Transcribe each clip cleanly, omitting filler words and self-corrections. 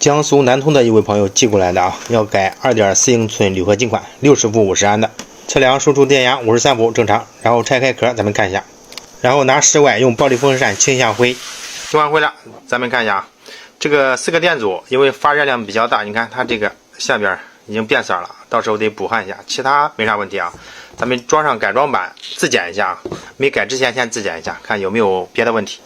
江苏南通的一位朋友寄过来的啊，要改2.4英寸铝合金款60伏50安的，测量输出电压53伏正常，然后拆开壳咱们看一下，然后拿室外用暴力风扇清一下灰，清完灰了，咱们看一下啊，这个4个电阻因为发热量比较大，你看它这个下边已经变色了，到时候得补焊一下，其他没啥问题啊。咱们装上改装板自检一下啊，没改之前先自检一下，看有没有别的问题。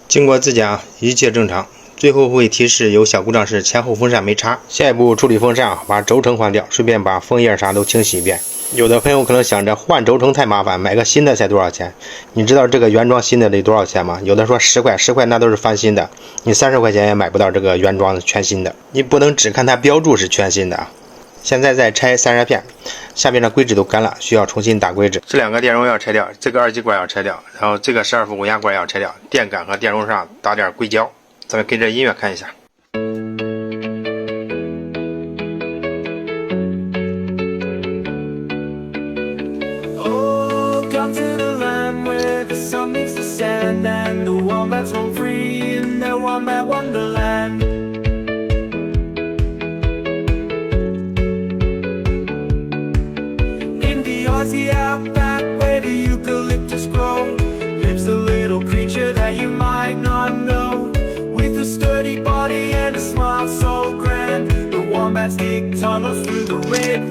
经过自检啊，一切正常，最后会提示有小故障是前后风扇没插。下一步处理风扇啊，把轴承换掉，顺便把风叶啥都清洗一遍。有的朋友可能想着换轴承太麻烦，买个新的才多少钱？你知道这个原装新的得多少钱吗？有的说10块，10块那都是翻新的，你30块钱也买不到这个原装全新的。你不能只看它标注是全新的啊。现在再拆散热片，下面的硅脂都干了，需要重新打硅脂。这2个电容要拆掉，这个2极管要拆掉，然后这个12伏高压管要拆掉，电感和电容上打点硅胶。咱们跟着音乐看一下。The outback where the eucalyptus grow lives a little creature that you might not know, with a sturdy body and a smile so grand. The wombats dig tunnels through the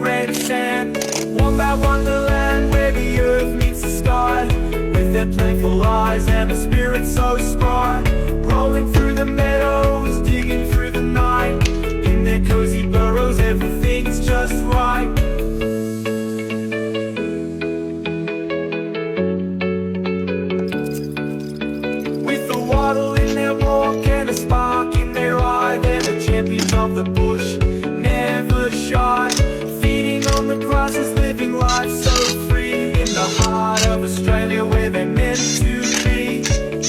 red sand. Wombat wonderland where the earth meets the sky, with their playful eyes and a spirit so spry. Rolling through the meadows, digging through the night, in their cozy burrows everything's just right. Of the bush, never shy, feeding on the grasses, living life so free, in the heart of Australia where they're meant to be.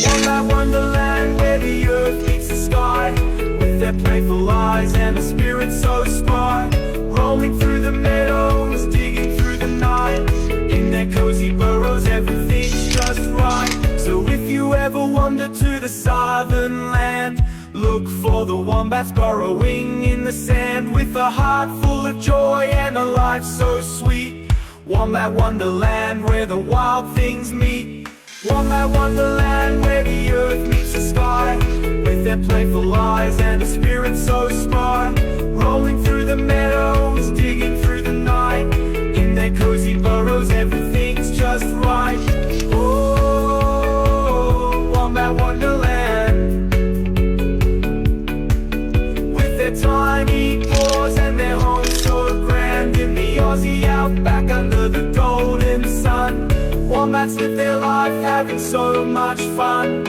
Wombat wonderland where the earth meets the sky, with their playful eyes and a spirit so spry. Rolling through the meadows, digging through the night, in their cozy burrows everything's just right. So if you ever wander to the southern land, look for the wombats burrowing in the sand, with a heart full of joy and a life so sweet. Wombat wonderland where the wild things meet. Wombat wonderland where the earth meets the sky, with their playful eyes and a spirit so spry. Rolling through the meadows, digging through the night, in their cozy burrows everything's just right. Oh, Wombat wonderland, tiny paws and their home so grand, in the Aussie outback under the golden sun. Wombats live their life having so much fun.